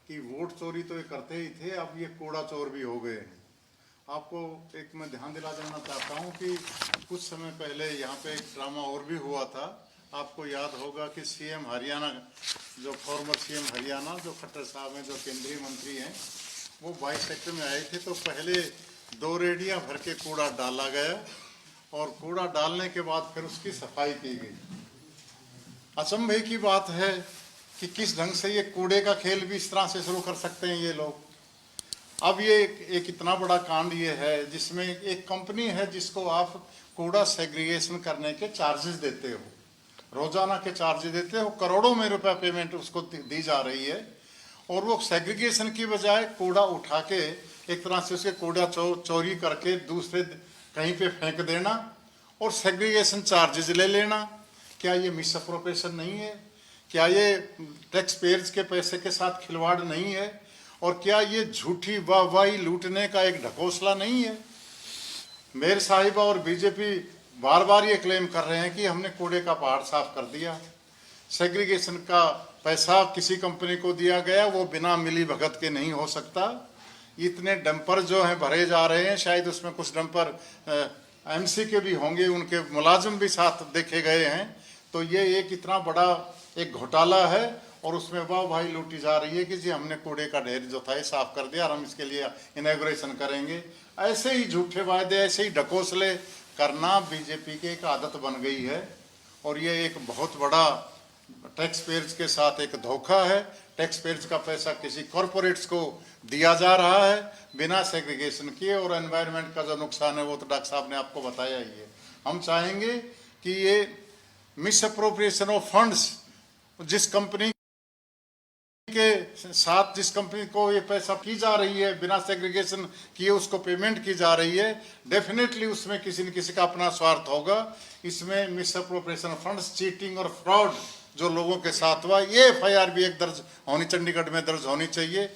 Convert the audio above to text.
कि वोट चोरी तो ये करते ही थे, अब ये कूड़ा चोर भी हो गए हैं। आपको एक मैं ध्यान दिला देना चाहता हूँ कि कुछ समय पहले यहाँ पे एक ड्रामा और भी हुआ था। आपको याद होगा कि सीएम हरियाणा, जो फॉर्मर सीएम हरियाणा जो खट्टर साहब हैं, जो केंद्रीय मंत्री हैं, वो 22 सेक्टर में आए थे। तो पहले 2 रेडियाँ भर के कूड़ा डाला गया और कूड़ा डालने के बाद फिर उसकी सफाई की गई। अचंभे की बात है कि किस ढंग से ये कूड़े का खेल भी इस तरह से शुरू कर सकते हैं ये लोग। अब ये एक इतना बड़ा कांड ये है जिसमें एक कंपनी है जिसको आप कूड़ा सेग्रीगेशन करने के चार्जेस देते हो, रोजाना के चार्जेस देते हो, करोड़ों में रुपया पेमेंट उसको दी जा रही है, और वो सेग्रीगेशन की बजाय कूड़ा उठा के एक तरह से उसके कूड़ा चोरी करके दूसरे कहीं पे फेंक देना और सेग्रीगेशन चार्जेस ले लेना। क्या ये मिसअप्रोप्रिएशन नहीं है? क्या ये टैक्स पेयर्स के पैसे के साथ खिलवाड़ नहीं है? और क्या ये झूठी वाहवाही लूटने का एक ढकोसला नहीं है? मेयर साहिबा और बीजेपी बार बार ये क्लेम कर रहे हैं कि हमने कूड़े का पहाड़ साफ कर दिया, सेग्रीगेशन का पैसा किसी कंपनी को दिया गया, वो बिना मिली भगत के नहीं हो सकता। इतने डंपर जो हैं भरे जा रहे हैं, शायद उसमें कुछ डंपर एमसी के भी होंगे, उनके मुलाजिम भी साथ देखे गए हैं। तो ये एक इतना बड़ा एक घोटाला है और उसमें वाहवाही लूटी जा रही है कि जी हमने कूड़े का ढेर जो था ये साफ कर दिया और हम इसके लिए इनॉग्रेशन करेंगे। ऐसे ही झूठे वायदे, ऐसे ही ढकोसले करना बीजेपी की एक आदत बन गई है और ये एक बहुत बड़ा टैक्स पेयर्स के साथ एक धोखा है। टैक्स पेयर्स का पैसा किसी कॉरपोरेट्स को दिया जा रहा है बिना सेग्रीगेशन किए, और एनवायरनमेंट का जो नुकसान है वो तो डॉक्टर साहब ने आपको बताया ही है। हम चाहेंगे कि ये मिसअप्रोप्रिएशन ऑफ फंड्स, जिस कंपनी के साथ जिस कंपनी को ये पैसा की जा रही है बिना सेग्रीगेशन किए उसको पेमेंट की जा रही है, डेफिनेटली उसमें किसी न किसी का अपना स्वार्थ होगा। इसमें मिसअप्रोप्रिएशन फंड्स, चीटिंग और फ्रॉड जो लोगों के साथ हुआ, ये एफआईआर भी एक दर्ज होनी, चंडीगढ़ में दर्ज होनी चाहिए।